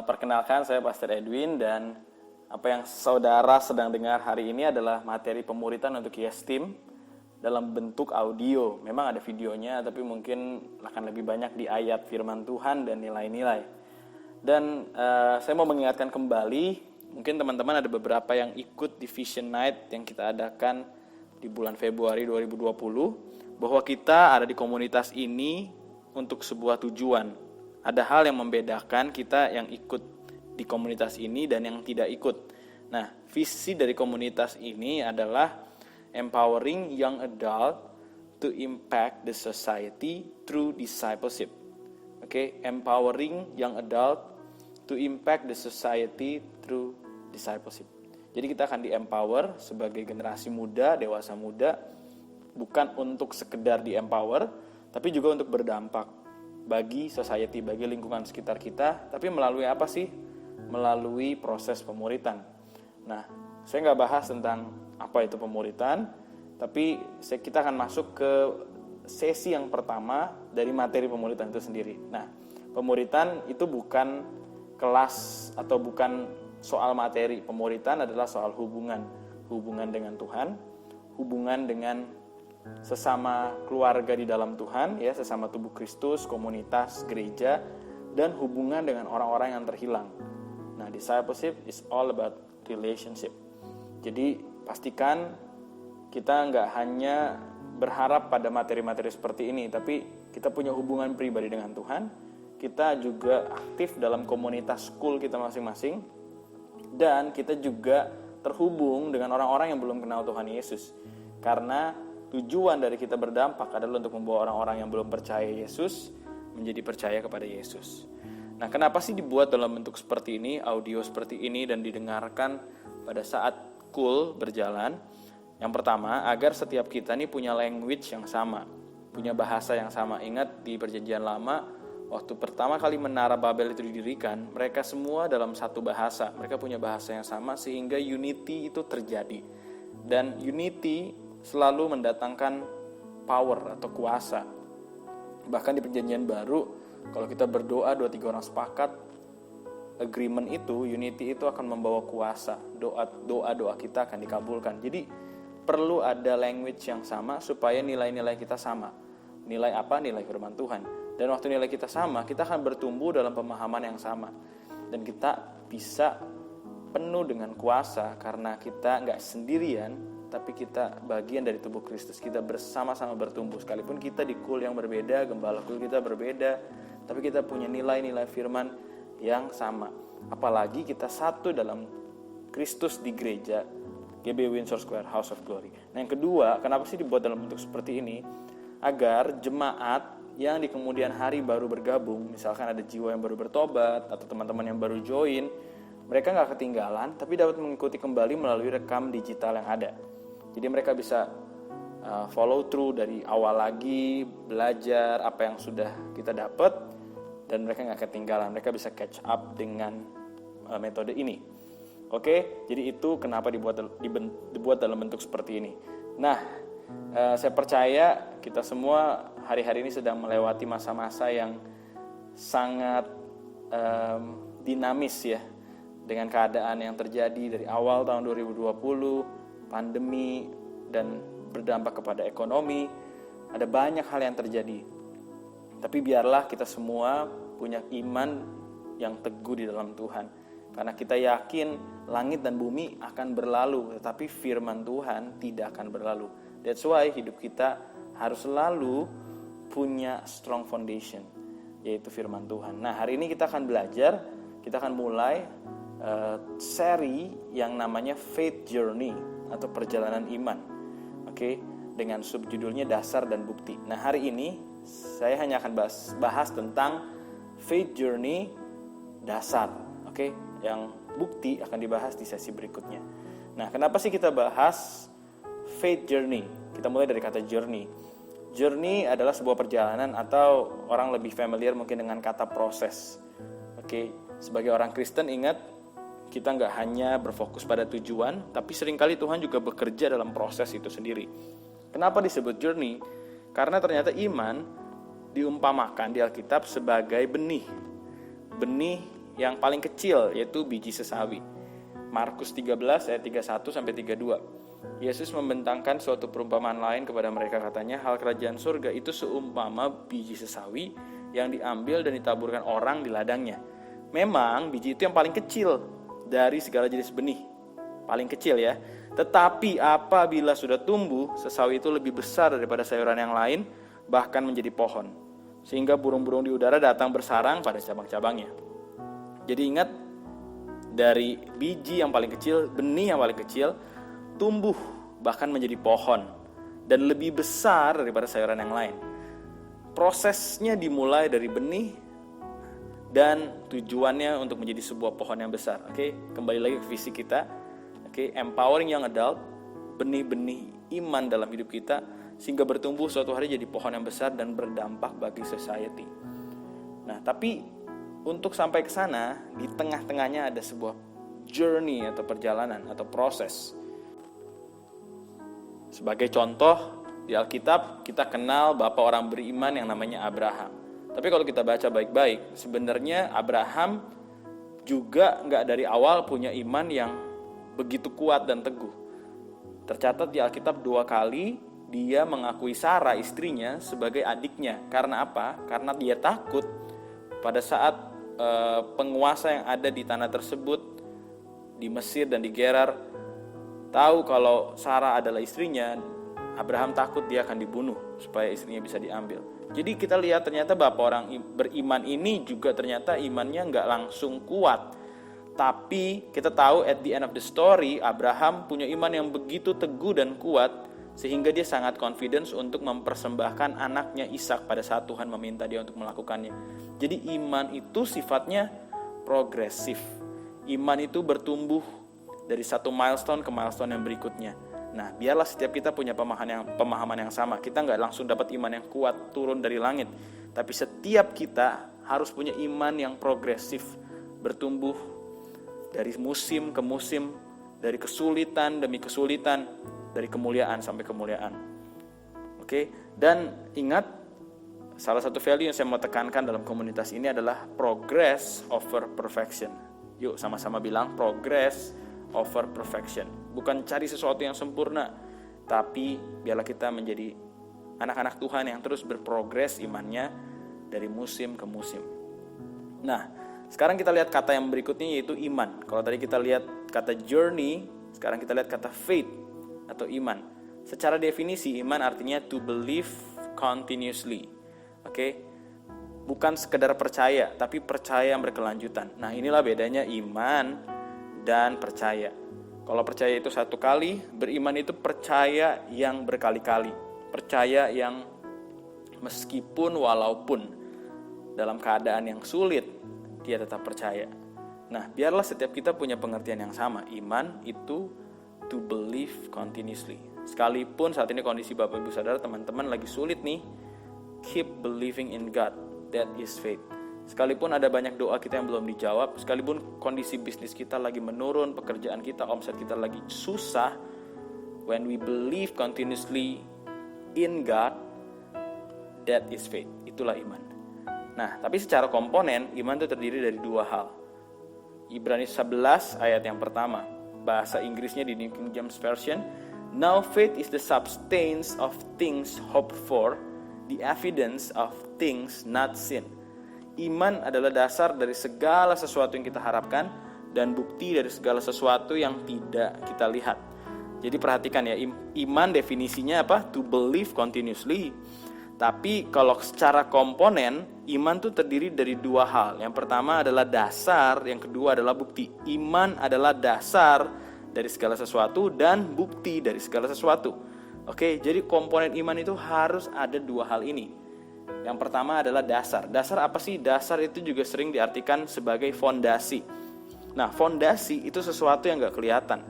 Perkenalkan, saya Pastor Edwin, dan apa yang saudara sedang dengar hari ini adalah materi pemuritan untuk YES Team dalam bentuk audio. Memang ada videonya, tapi mungkin akan lebih banyak di ayat firman Tuhan dan nilai-nilai. Dan saya mau mengingatkan kembali, mungkin teman-teman ada beberapa yang ikut di Vision Night yang kita adakan di bulan Februari 2020, bahwa kita ada di komunitas ini untuk sebuah tujuan. Ada hal yang membedakan kita yang ikut di komunitas ini dan yang tidak ikut. Nah, visi dari komunitas ini adalah empowering young adult to impact the society through discipleship. Empowering young adult to impact the society through discipleship. Jadi kita akan di-empower sebagai generasi muda, dewasa muda, bukan untuk sekedar di-empower, tapi juga untuk berdampak bagi society, bagi lingkungan sekitar kita. Tapi melalui apa sih? Melalui proses pemuritan. Nah, saya nggak bahas tentang apa itu pemuritan, tapi kita akan masuk ke sesi yang pertama dari materi pemuritan itu sendiri. Nah, pemuritan itu bukan kelas atau bukan soal materi. Pemuritan adalah soal hubungan dengan Tuhan, hubungan dengan sesama keluarga di dalam Tuhan, ya, sesama tubuh Kristus, komunitas, gereja, dan hubungan dengan orang-orang yang terhilang. Nah, discipleship is all about relationship. Jadi pastikan kita nggak hanya berharap pada materi-materi seperti ini, tapi kita punya hubungan pribadi dengan Tuhan. Kita juga aktif dalam komunitas school kita masing-masing, dan kita juga terhubung dengan orang-orang yang belum kenal Tuhan Yesus. Karena tujuan dari kita berdampak adalah untuk membawa orang-orang yang belum percaya Yesus menjadi percaya kepada Yesus. Nah, kenapa sih dibuat dalam bentuk seperti ini, audio seperti ini, dan didengarkan pada saat cool berjalan? Yang pertama, agar setiap kita nih punya language yang sama, punya bahasa yang sama. Ingat di Perjanjian Lama, waktu pertama kali Menara Babel itu didirikan, mereka semua dalam satu bahasa. Mereka punya bahasa yang sama sehingga unity itu terjadi. Dan unity selalu mendatangkan power atau kuasa. Bahkan di Perjanjian Baru, kalau kita berdoa 2-3 orang sepakat, agreement itu, unity itu akan membawa kuasa. Doa-doa kita akan dikabulkan. Jadi perlu ada language yang sama supaya nilai-nilai kita sama. Nilai apa? Nilai firman Tuhan. Dan waktu nilai kita sama, kita akan bertumbuh dalam pemahaman yang sama. Dan kita bisa penuh dengan kuasa karena kita nggak sendirian, tapi kita bagian dari tubuh Kristus. Kita bersama-sama bertumbuh. Sekalipun kita di kul yang berbeda, gembala kul kita berbeda, tapi kita punya nilai-nilai firman yang sama. Apalagi kita satu dalam Kristus di gereja GB Windsor Square House of Glory. Nah, yang kedua, kenapa sih dibuat dalam bentuk seperti ini? Agar jemaat yang di kemudian hari baru bergabung, misalkan ada jiwa yang baru bertobat atau teman-teman yang baru join, mereka nggak ketinggalan, tapi dapat mengikuti kembali melalui rekam digital yang ada. Jadi mereka bisa follow through dari awal lagi, belajar apa yang sudah kita dapat, dan mereka nggak ketinggalan. Mereka bisa catch up dengan metode ini. Jadi itu kenapa dibuat dalam bentuk seperti ini. Nah, saya percaya kita semua hari-hari ini sedang melewati masa-masa yang sangat dinamis, ya, dengan keadaan yang terjadi dari awal tahun 2020, pandemi, dan berdampak kepada ekonomi. Ada banyak hal yang terjadi. Tapi biarlah kita semua punya iman yang teguh di dalam Tuhan. Karena kita yakin langit dan bumi akan berlalu, tetapi firman Tuhan tidak akan berlalu. That's why hidup kita harus selalu punya strong foundation, yaitu firman Tuhan. Nah, hari ini kita akan belajar, kita akan mulai seri yang namanya Faith Journey atau perjalanan iman. Dengan subjudulnya dasar dan bukti. Nah, hari ini saya hanya akan bahas tentang Faith Journey dasar. Yang bukti akan dibahas di sesi berikutnya. Nah, kenapa sih kita bahas Faith Journey? Kita mulai dari kata journey. Journey adalah sebuah perjalanan, atau orang lebih familiar mungkin dengan kata proses. Sebagai orang Kristen, ingat, kita nggak hanya berfokus pada tujuan, tapi seringkali Tuhan juga bekerja dalam proses itu sendiri. Kenapa disebut journey? Karena ternyata iman diumpamakan di Alkitab sebagai benih yang paling kecil, yaitu biji sesawi. Markus 13 ayat 31 sampai 32. Yesus membentangkan suatu perumpamaan lain kepada mereka, katanya, hal kerajaan surga itu seumpama biji sesawi yang diambil dan ditaburkan orang di ladangnya. Memang biji itu yang paling kecil dari segala jenis benih, paling kecil ya. Tetapi apabila sudah tumbuh, sesawi itu lebih besar daripada sayuran yang lain, bahkan menjadi pohon, sehingga burung-burung di udara datang bersarang pada cabang-cabangnya. Jadi ingat, dari biji yang paling kecil, benih yang paling kecil, tumbuh bahkan menjadi pohon dan lebih besar daripada sayuran yang lain. Prosesnya dimulai dari benih dan tujuannya untuk menjadi sebuah pohon yang besar. Oke, kembali lagi ke visi kita. Oke, empowering young adult, benih-benih iman dalam hidup kita sehingga bertumbuh suatu hari jadi pohon yang besar dan berdampak bagi society. Nah, tapi untuk sampai ke sana, di tengah-tengahnya ada sebuah journey atau perjalanan atau proses. Sebagai contoh, di Alkitab kita kenal bapak orang beriman yang namanya Abraham. Tapi kalau kita baca baik-baik, sebenarnya Abraham juga nggak dari awal punya iman yang begitu kuat dan teguh. Tercatat di Alkitab 2 kali dia mengakui Sarah istrinya sebagai adiknya. Karena apa? Karena dia takut pada saat penguasa yang ada di tanah tersebut, di Mesir dan di Gerar, tahu kalau Sarah adalah istrinya, Abraham takut dia akan dibunuh supaya istrinya bisa diambil. Jadi kita lihat ternyata bapak orang beriman ini juga ternyata imannya nggak langsung kuat. Tapi kita tahu at the end of the story, Abraham punya iman yang begitu teguh dan kuat sehingga dia sangat confidence untuk mempersembahkan anaknya Ishak pada saat Tuhan meminta dia untuk melakukannya. Jadi iman itu sifatnya progresif. Iman itu bertumbuh dari satu milestone ke milestone yang berikutnya. Nah, biarlah setiap kita punya pemahaman yang sama. Kita nggak langsung dapat iman yang kuat turun dari langit. Tapi setiap kita harus punya iman yang progresif, bertumbuh dari musim ke musim, dari kesulitan demi kesulitan, dari kemuliaan sampai kemuliaan. Oke, dan ingat, salah satu value yang saya mau tekankan dalam komunitas ini adalah progress over perfection. Yuk sama-sama bilang progress over perfection. Bukan cari sesuatu yang sempurna, tapi biarlah kita menjadi anak-anak Tuhan yang terus berprogres imannya dari musim ke musim. Nah, sekarang kita lihat kata yang berikutnya yaitu iman. Kalau tadi kita lihat kata journey, sekarang kita lihat kata faith atau iman. Secara definisi iman artinya to believe continuously. Oke? Bukan sekedar percaya, tapi percaya yang berkelanjutan. Nah, inilah bedanya iman dan percaya. Kalau percaya itu satu kali, beriman itu percaya yang berkali-kali. Percaya yang meskipun walaupun dalam keadaan yang sulit, dia tetap percaya. Nah, biarlah setiap kita punya pengertian yang sama. Iman itu to believe continuously. Sekalipun saat ini kondisi Bapak Ibu Saudara, teman-teman lagi sulit nih, keep believing in God. That is faith. Sekalipun ada banyak doa kita yang belum dijawab, sekalipun kondisi bisnis kita lagi menurun, pekerjaan kita, omset kita lagi susah, when we believe continuously in God, that is faith. Itulah iman. Nah, tapi secara komponen, iman itu terdiri dari dua hal. Ibrani 11 ayat yang pertama, bahasa Inggrisnya di New King James Version, now faith is the substance of things hoped for, the evidence of things not seen. Iman adalah dasar dari segala sesuatu yang kita harapkan dan bukti dari segala sesuatu yang tidak kita lihat. Jadi perhatikan ya, iman definisinya apa? To believe continuously. Tapi kalau secara komponen, iman itu terdiri dari dua hal. Yang pertama adalah dasar, yang kedua adalah bukti. Iman adalah dasar dari segala sesuatu dan bukti dari segala sesuatu. Oke, jadi komponen iman itu harus ada dua hal ini. Yang pertama adalah dasar. Dasar apa sih? Dasar itu juga sering diartikan sebagai fondasi. Nah, fondasi itu sesuatu yang gak kelihatan.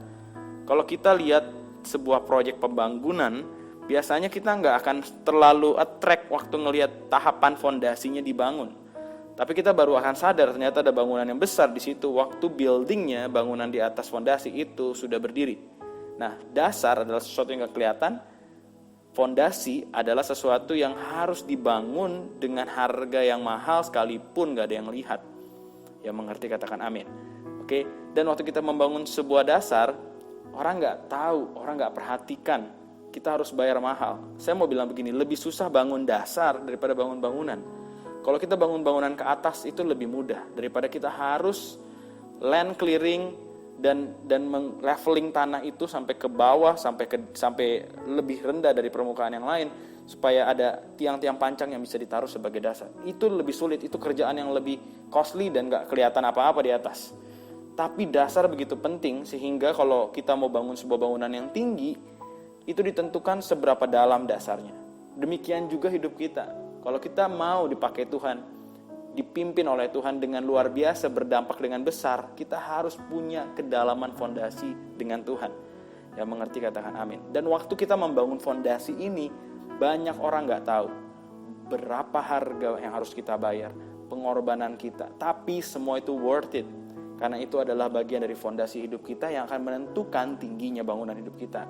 Kalau kita lihat sebuah proyek pembangunan, biasanya kita gak akan terlalu attract waktu ngelihat tahapan fondasinya dibangun. Tapi kita baru akan sadar ternyata ada bangunan yang besar di situ waktu buildingnya, bangunan di atas fondasi itu sudah berdiri. Nah, dasar adalah sesuatu yang gak kelihatan. Fondasi adalah sesuatu yang harus dibangun dengan harga yang mahal sekalipun gak ada yang lihat. Yang mengerti katakan amin. Oke, dan waktu kita membangun sebuah dasar, orang nggak tahu, orang nggak perhatikan, kita harus bayar mahal. Saya mau bilang begini, lebih susah bangun dasar daripada bangun bangunan. Kalau kita bangun bangunan ke atas itu lebih mudah daripada kita harus land clearing dan leveling tanah itu sampai ke bawah, sampai lebih rendah dari permukaan yang lain, supaya ada tiang-tiang pancang yang bisa ditaruh sebagai dasar. Itu lebih sulit, itu kerjaan yang lebih costly dan gak kelihatan apa-apa di atas. Tapi dasar begitu penting, sehingga kalau kita mau bangun sebuah bangunan yang tinggi, itu ditentukan seberapa dalam dasarnya. Demikian juga hidup kita. Kalau kita mau dipakai Tuhan, dipimpin oleh Tuhan dengan luar biasa, berdampak dengan besar, kita harus punya kedalaman fondasi dengan Tuhan. Yang mengerti katakan amin. Dan waktu kita membangun fondasi ini, banyak orang gak tahu berapa harga yang harus kita bayar, pengorbanan kita. Tapi semua itu worth it. Karena itu adalah bagian dari fondasi hidup kita yang akan menentukan tingginya bangunan hidup kita.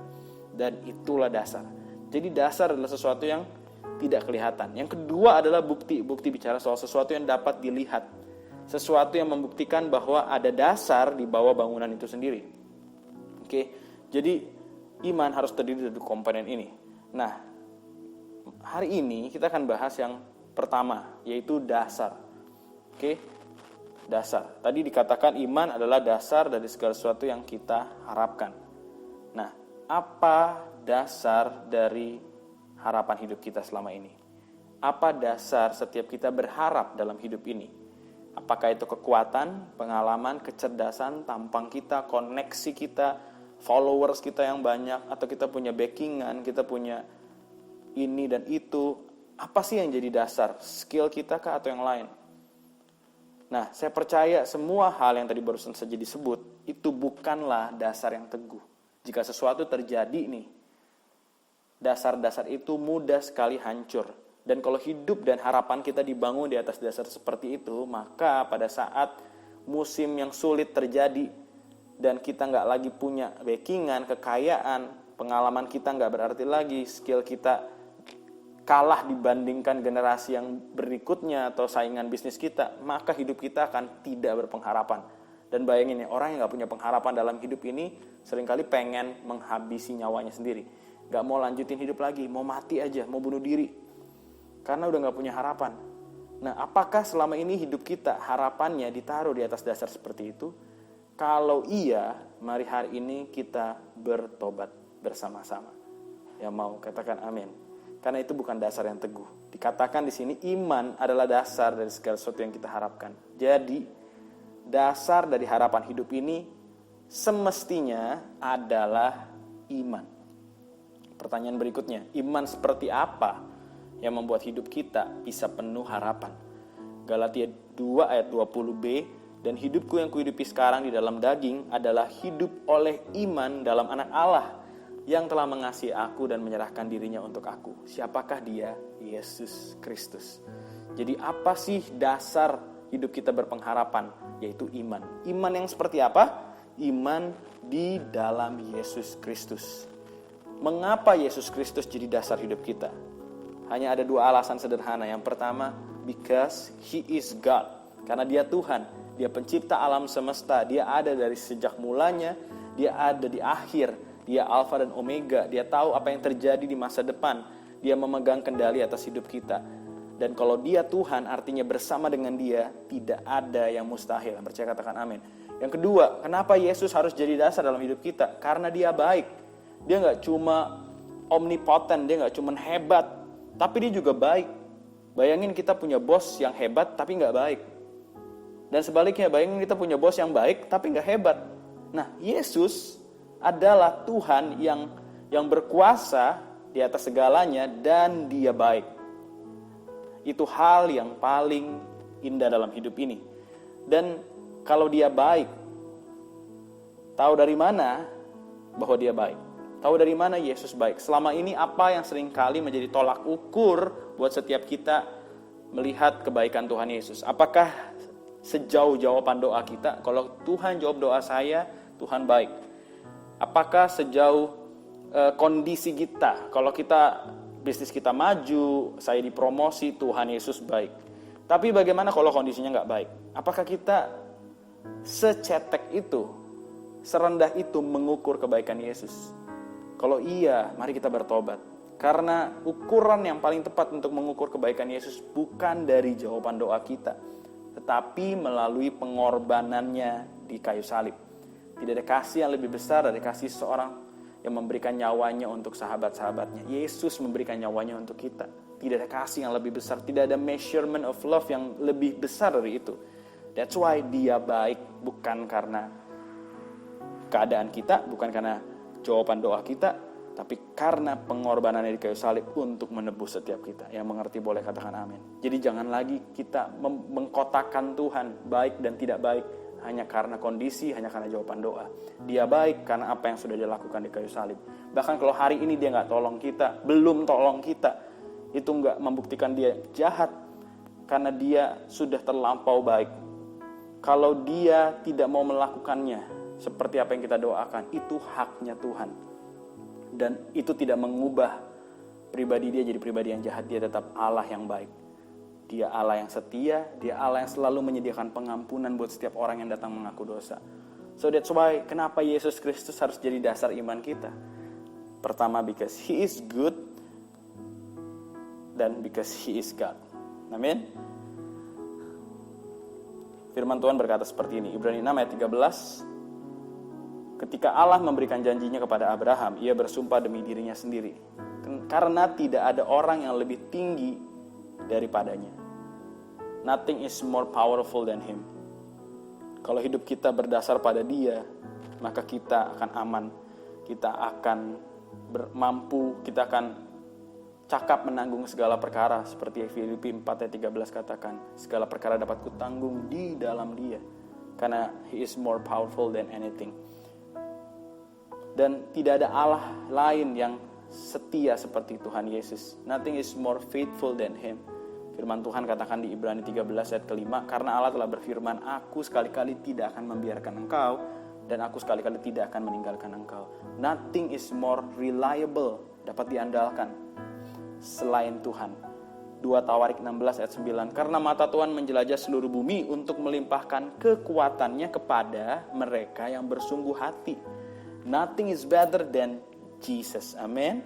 Dan itulah dasar. Jadi dasar adalah sesuatu yang tidak kelihatan. Yang kedua adalah bukti. Bukti bicara soal sesuatu yang dapat dilihat. Sesuatu yang membuktikan bahwa ada dasar di bawah bangunan itu sendiri. Oke, jadi iman harus terdiri dari komponen ini. Nah, hari ini kita akan bahas yang pertama, yaitu dasar. Oke, dasar. Tadi dikatakan iman adalah dasar dari segala sesuatu yang kita harapkan. Nah, apa dasar dari harapan hidup kita selama ini? Apa dasar setiap kita berharap dalam hidup ini? Apakah itu kekuatan, pengalaman, kecerdasan, tampang kita, koneksi kita, followers kita yang banyak, atau kita punya backingan, kita punya ini dan itu? Apa sih yang jadi dasar? Skill kita kah atau yang lain? Nah, saya percaya semua hal yang tadi barusan saja disebut, itu bukanlah dasar yang teguh. Jika sesuatu terjadi nih, dasar-dasar itu mudah sekali hancur. Dan kalau hidup dan harapan kita dibangun di atas dasar seperti itu, maka pada saat musim yang sulit terjadi, dan kita nggak lagi punya backingan, kekayaan, pengalaman kita nggak berarti lagi, skill kita kalah dibandingkan generasi yang berikutnya atau saingan bisnis kita, maka hidup kita akan tidak berpengharapan. Dan bayangin ya, orang yang gak punya pengharapan dalam hidup ini seringkali pengen menghabisi nyawanya sendiri. Gak mau lanjutin hidup lagi, mau mati aja, mau bunuh diri. Karena udah gak punya harapan. Nah, apakah selama ini hidup kita harapannya ditaruh di atas dasar seperti itu? Kalau iya, mari hari ini kita bertobat bersama-sama. Yang mau katakan amin. Karena itu bukan dasar yang teguh. Dikatakan di sini iman adalah dasar dari segala sesuatu yang kita harapkan. Jadi dasar dari harapan hidup ini semestinya adalah iman. Pertanyaan berikutnya, iman seperti apa yang membuat hidup kita bisa penuh harapan? Galatia 2 ayat 20b, dan hidupku yang kuhidupi sekarang di dalam daging adalah hidup oleh iman dalam anak Allah yang telah mengasihi aku dan menyerahkan dirinya untuk aku. Siapakah dia? Yesus Kristus. Jadi apa sih dasar hidup kita berpengharapan? Yaitu iman. Iman yang seperti apa? Iman di dalam Yesus Kristus. Mengapa Yesus Kristus jadi dasar hidup kita? Hanya ada dua alasan sederhana. Yang pertama, because He is God. Karena Dia Tuhan, Dia pencipta alam semesta, Dia ada dari sejak mulanya, Dia ada di akhir, Dia Alfa dan Omega, Dia tahu apa yang terjadi di masa depan, Dia memegang kendali atas hidup kita. Dan kalau Dia Tuhan, artinya bersama dengan Dia tidak ada yang mustahil. Percaya katakan amin. Yang kedua, kenapa Yesus harus jadi dasar dalam hidup kita? Karena Dia baik. Dia gak cuma omnipotent, Dia gak cuma hebat, tapi Dia juga baik. Bayangin kita punya bos yang hebat tapi gak baik. Dan sebaliknya, bayangin kita punya bos yang baik tapi gak hebat. Nah, Yesus adalah Tuhan yang berkuasa di atas segalanya dan Dia baik. Itu hal yang paling indah dalam hidup ini. Dan kalau Dia baik, tahu dari mana bahwa Dia baik? Tahu dari mana Yesus baik? Selama ini apa yang seringkali menjadi tolak ukur buat setiap kita melihat kebaikan Tuhan Yesus? Apakah sejauh jawaban doa kita, kalau Tuhan jawab doa saya, Tuhan baik? Apakah sejauh kondisi kita, kalau kita bisnis kita maju, saya dipromosi, Tuhan Yesus baik? Tapi bagaimana kalau kondisinya nggak baik? Apakah kita secetek itu, serendah itu mengukur kebaikan Yesus? Kalau iya, mari kita bertobat. Karena ukuran yang paling tepat untuk mengukur kebaikan Yesus bukan dari jawaban doa kita, tetapi melalui pengorbanannya di kayu salib. Tidak ada kasih yang lebih besar dari kasih seorang yang memberikan nyawanya untuk sahabat-sahabatnya. Yesus memberikan nyawanya untuk kita. Tidak ada kasih yang lebih besar, tidak ada measurement of love yang lebih besar dari itu. That's why dia baik, bukan karena keadaan kita, bukan karena jawaban doa kita, tapi karena pengorbanannya di kayu salib untuk menebus setiap kita. Yang mengerti boleh katakan amin. Jadi jangan lagi kita mengkotakkan Tuhan baik dan tidak baik hanya karena kondisi, hanya karena jawaban doa. Dia baik karena apa yang sudah dia lakukan di kayu salib. Bahkan kalau hari ini dia nggak tolong kita, belum tolong kita, itu nggak membuktikan dia jahat, karena dia sudah terlampau baik. Kalau dia tidak mau melakukannya seperti apa yang kita doakan, itu haknya Tuhan. Dan itu tidak mengubah pribadi dia jadi pribadi yang jahat. Dia tetap Allah yang baik. Dia Allah yang setia. Dia Allah yang selalu menyediakan pengampunan buat setiap orang yang datang mengaku dosa. So that's why kenapa Yesus Kristus harus jadi dasar iman kita. Pertama, because He is good. Dan because He is God. Amin. Firman Tuhan berkata seperti ini. Ibrani 6 ayat 13. Ketika Allah memberikan janjinya kepada Abraham, ia bersumpah demi dirinya sendiri. Karena tidak ada orang yang lebih tinggi daripadanya. Nothing is more powerful than Him. Kalau hidup kita berdasar pada Dia, maka kita akan aman. Kita akan mampu, kita akan cakap menanggung segala perkara. Seperti Filipi 4 ayat 13 katakan, segala perkara dapat kutanggung di dalam Dia. Karena He is more powerful than anything. Dan tidak ada Allah lain yang setia seperti Tuhan Yesus. Nothing is more faithful than Him. Firman Tuhan katakan di Ibrani 13 ayat ke-5, karena Allah telah berfirman, aku sekali-kali tidak akan membiarkan engkau, dan aku sekali-kali tidak akan meninggalkan engkau. Nothing is more reliable, dapat diandalkan, selain Tuhan. 2 Tawarik 16 ayat 9, karena mata Tuhan menjelajah seluruh bumi untuk melimpahkan kekuatannya kepada mereka yang bersungguh hati. Nothing is better than Jesus. Amin.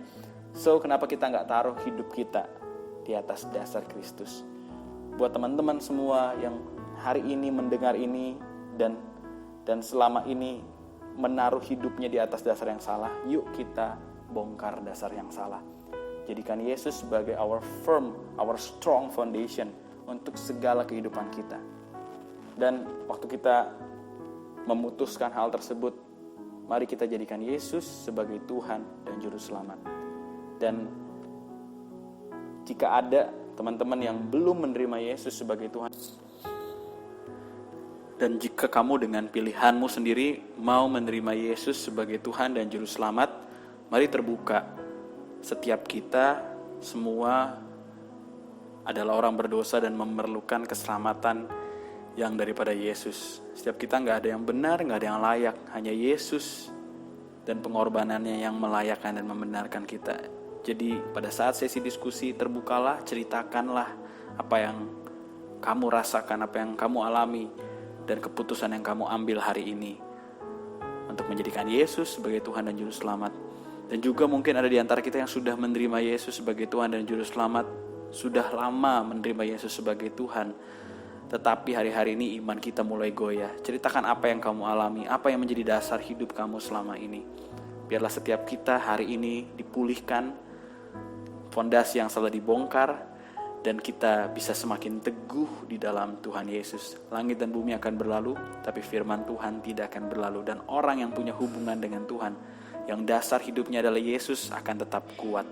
So, kenapa kita nggak taruh hidup kita di atas dasar Kristus? Buat teman-teman semua yang hari ini mendengar ini dan selama ini menaruh hidupnya di atas dasar yang salah, yuk kita bongkar dasar yang salah. Jadikan Yesus sebagai our firm, our strong foundation untuk segala kehidupan kita. Dan waktu kita memutuskan hal tersebut, mari kita jadikan Yesus sebagai Tuhan dan Juru Selamat. Dan jika ada teman-teman yang belum menerima Yesus sebagai Tuhan, dan jika kamu dengan pilihanmu sendiri mau menerima Yesus sebagai Tuhan dan Juru Selamat, mari terbuka. Setiap kita semua adalah orang berdosa dan memerlukan keselamatan yang daripada Yesus. Setiap kita gak ada yang benar, gak ada yang layak. Hanya Yesus dan pengorbanannya yang melayakkan dan membenarkan kita. Jadi pada saat sesi diskusi, terbukalah, ceritakanlah apa yang kamu rasakan, apa yang kamu alami, dan keputusan yang kamu ambil hari ini untuk menjadikan Yesus sebagai Tuhan dan Juru Selamat. Dan juga mungkin ada di antara kita yang sudah menerima Yesus sebagai Tuhan dan Juru Selamat, sudah lama menerima Yesus sebagai Tuhan, tetapi hari-hari ini iman kita mulai goyah. Ceritakan apa yang kamu alami, apa yang menjadi dasar hidup kamu selama ini. Biarlah setiap kita hari ini dipulihkan, fondasi yang salah dibongkar, dan kita bisa semakin teguh di dalam Tuhan Yesus. Langit dan bumi akan berlalu, tapi firman Tuhan tidak akan berlalu. Dan orang yang punya hubungan dengan Tuhan, yang dasar hidupnya adalah Yesus, akan tetap kuat.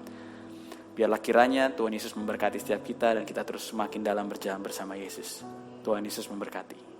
Biarlah kiranya Tuhan Yesus memberkati setiap kita dan kita terus semakin dalam berjalan bersama Yesus. Tuhan Yesus memberkati.